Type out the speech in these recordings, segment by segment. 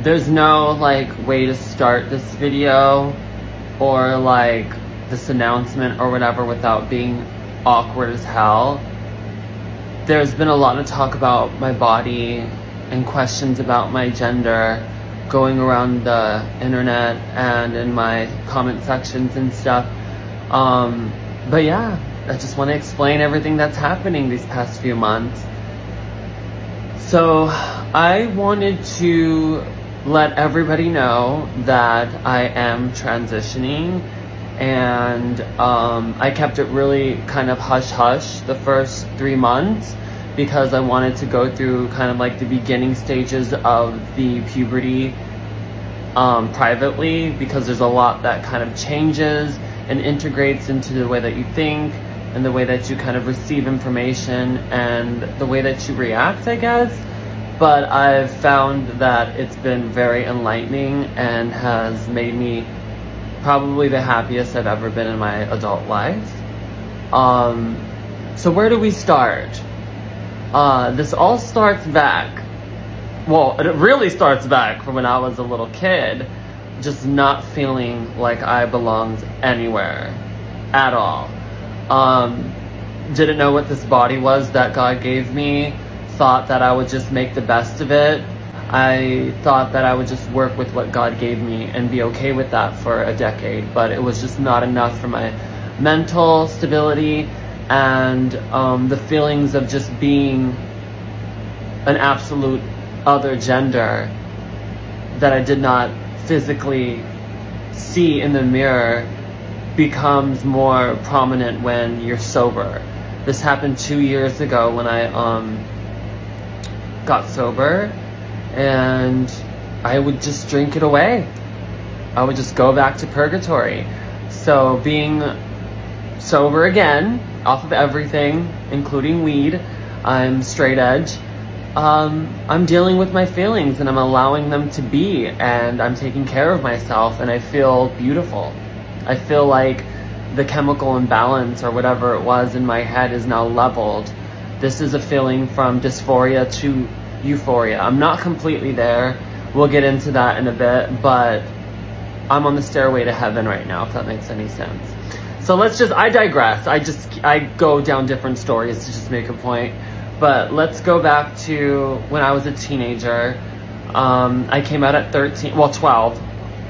there's no like way to start this video or like this announcement or whatever without being awkward as hell. There's been a lot of talk about my body and questions about my gender going around the internet and in my comment sections and stuff. But yeah, I just want to explain everything that's happening these past few months. So I wanted to let everybody know that I am transitioning, and I kept it really kind of hush-hush the first 3 months because I wanted to go through kind of like the beginning stages of the puberty privately, because there's a lot that kind of changes and integrates into the way that you think and the way that you kind of receive information and the way that you react, I guess. But I've found that it's been very enlightening and has made me probably the happiest I've ever been in my adult life. So where do we start? This all starts back. Well, it really starts back from when I was a little kid, just not feeling like I belonged anywhere at all. Didn't know what this body was that God gave me. Thought that I would just make the best of it. I thought that I would just work with what God gave me and be okay with that for a decade, but it was just not enough for my mental stability and the feelings of just being an absolute other gender that I did not physically see in the mirror becomes more prominent when you're sober. This happened 2 years ago when I got sober, and I would just drink it away. I would just go back to purgatory. So being sober again, off of everything, including weed, I'm straight edge. I'm dealing with my feelings and I'm allowing them to be, and I'm taking care of myself, and I feel beautiful. I feel like the chemical imbalance or whatever it was in my head is now leveled. This is a feeling from dysphoria to euphoria. I'm not completely there. We'll get into that in a bit, but I'm on the stairway to heaven right now, if that makes any sense. So I digress. I go down different stories to just make a point. But let's go back to when I was a teenager. I came out at 12,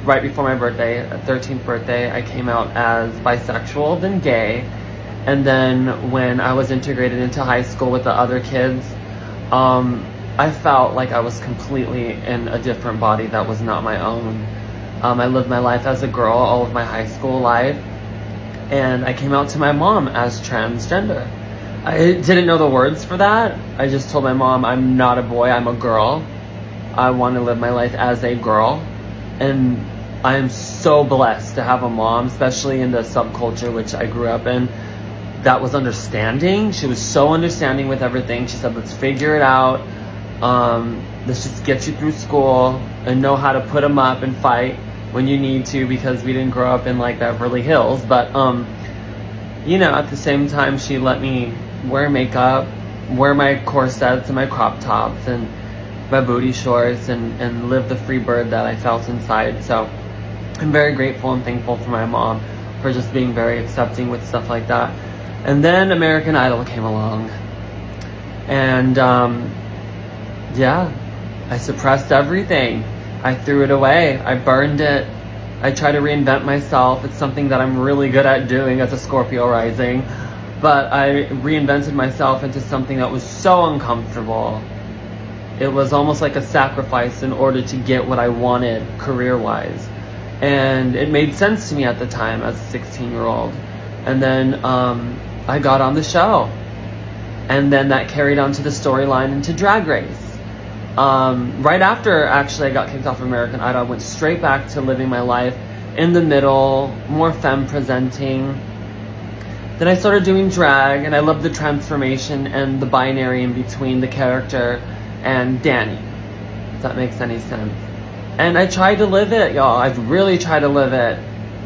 right before my birthday, 13th birthday. I came out as bisexual, then gay. And then when I was integrated into high school with the other kids, I felt like I was completely in a different body that was not my own. I lived my life as a girl all of my high school life, and I came out to my mom as transgender. I didn't know the words for that. I just told my mom, I'm not a boy, I'm a girl. I want to live my life as a girl. And I am so blessed to have a mom, especially in the subculture which I grew up in, that was understanding. She was so understanding with everything. She said, let's figure it out. Let's just get you through school and know how to put them up and fight when you need to, because we didn't grow up in like Beverly Hills. But, you know, at the same time, she let me wear makeup, wear my corsets and my crop tops and my booty shorts, and live the free bird that I felt inside. So I'm very grateful and thankful for my mom for just being very accepting with stuff like that. And then American Idol came along, and yeah, I suppressed everything. I threw it away. I burned it. I try to reinvent myself. It's something that I'm really good at doing as a Scorpio rising. But I reinvented myself into something that was so uncomfortable. It was almost like a sacrifice in order to get what I wanted career-wise. And it made sense to me at the time as a 16-year-old. And then I got on the show. And then that carried on to the storyline into Drag Race. Right after, actually, I got kicked off American Idol, I went straight back to living my life in the middle, more femme-presenting. Then I started doing drag, and I loved the transformation and the binary in between the character and Danny, if that makes any sense. And I tried to live it, y'all. I really tried to live it,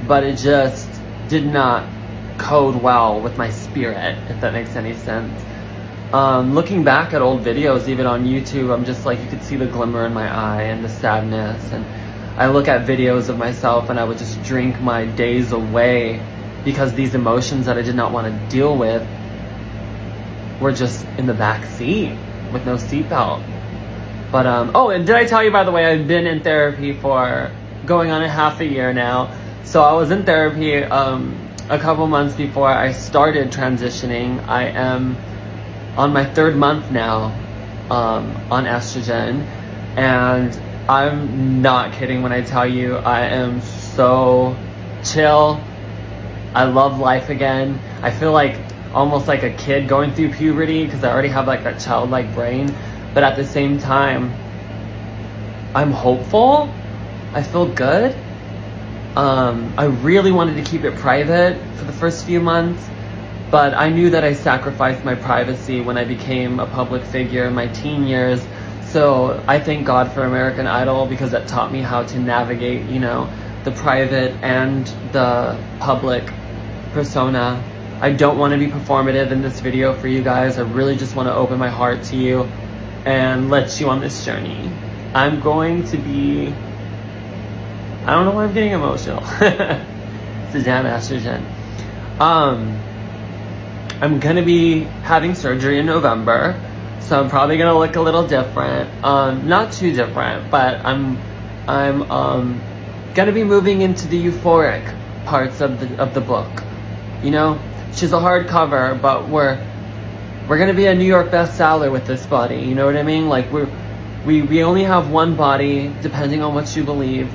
but it just did not code well with my spirit, if that makes any sense. Looking back at old videos, even on YouTube, I'm just like, you could see the glimmer in my eye and the sadness. And I look at videos of myself and I would just drink my days away because these emotions that I did not want to deal with were just in the back seat with no seatbelt. But, oh, and did I tell you, by the way, I've been in therapy for going on a half a year now. So I was in therapy a couple months before I started transitioning. I am on my 3rd month now on estrogen, and I'm not kidding when I tell you I am so chill. I love life again. I feel like almost like a kid going through puberty because I already have like that childlike brain, but at the same time I'm hopeful. I feel good. I really wanted to keep it private for the first few months, but I knew that I sacrificed my privacy when I became a public figure in my teen years. So I thank God for American Idol, because that taught me how to navigate, you know, the private and the public persona. I don't want to be performative in this video for you guys. I really just want to open my heart to you and let you on this journey. I'm going to be, I don't know why I'm getting emotional. It's a damn estrogen. I'm gonna be having surgery in November, so I'm probably gonna look a little different. Not too different, but I'm gonna be moving into the euphoric parts of the book. You know, she's a hardcover, but we're gonna be a New York bestseller with this body. You know what I mean? Like we only have one body, depending on what you believe.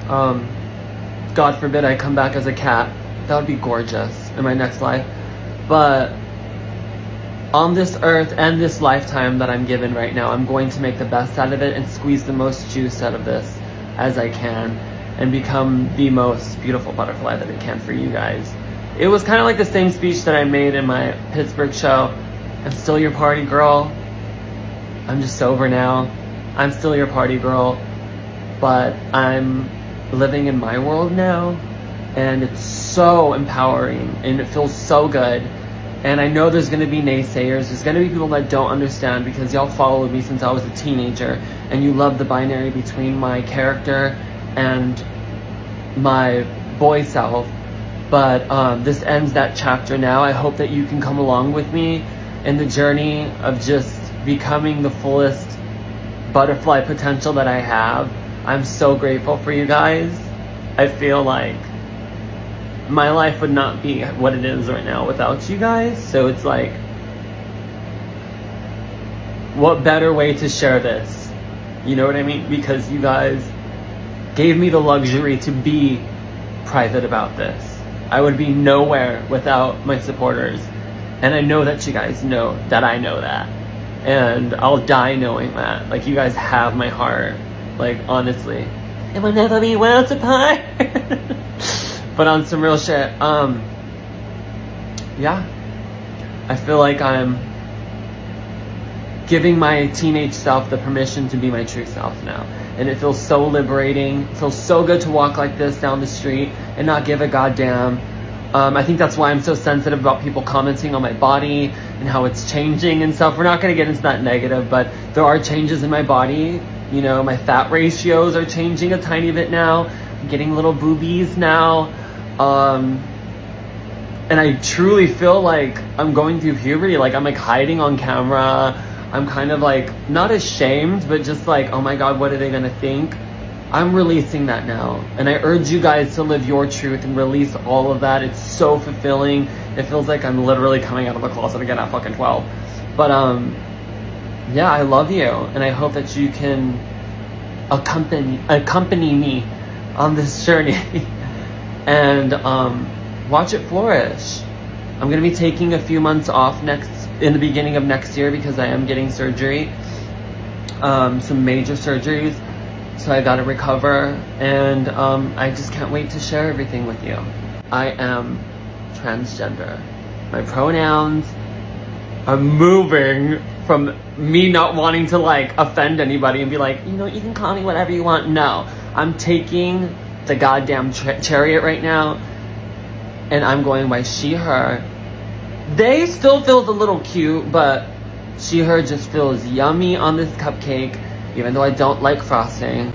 God forbid I come back as a cat. That would be gorgeous in my next life. But on this earth and this lifetime that I'm given right now, I'm going to make the best out of it and squeeze the most juice out of this as I can and become the most beautiful butterfly that I can for you guys. It was kind of like the same speech that I made in my Pittsburgh show. I'm still your party girl. I'm just sober now. I'm still your party girl. But I'm living in my world now, and it's so empowering and it feels so good. And I know there's going to be naysayers. There's going to be people that don't understand, because y'all followed me since I was a teenager and you love the binary between my character and my boy self. But this ends that chapter now. I hope that you can come along with me in the journey of just becoming the fullest butterfly potential that I have. I'm so grateful for you guys. I feel like my life would not be what it is right now without you guys. So it's like, what better way to share this? You know what I mean? Because you guys gave me the luxury to be private about this. I would be nowhere without my supporters. And I know that you guys know that I know that. And I'll die knowing that. Like, you guys have my heart. Like, honestly. It will never be worlds apart. But on some real shit, yeah. I feel like I'm giving my teenage self the permission to be my true self now. And it feels so liberating. It feels so good to walk like this down the street and not give a goddamn. I think that's why I'm so sensitive about people commenting on my body and how it's changing and stuff. We're not going to get into that negative, but there are changes in my body. You know, my fat ratios are changing a tiny bit now. I'm getting little boobies now. And I truly feel like I'm going through puberty. Like, I'm like hiding on camera. I'm kind of like not ashamed, but just like, oh my God, what are they gonna think? I'm releasing that now. And I urge you guys to live your truth and release all of that. It's so fulfilling. It feels like I'm literally coming out of the closet again at fucking 12. But yeah, I love you. And I hope that you can accompany me on this journey and watch it flourish. I'm gonna be taking a few months off in the beginning of next year, because I am getting surgery, some major surgeries, so I gotta recover, and I just can't wait to share everything with you. I am transgender. My pronouns are moving from me not wanting to like offend anybody and be like, you know, you can call me whatever you want. No, I'm taking the goddamn chariot right now, and I'm going by she, her, They still feels a little cute, but her just feels yummy on this cupcake, even though I don't like frosting.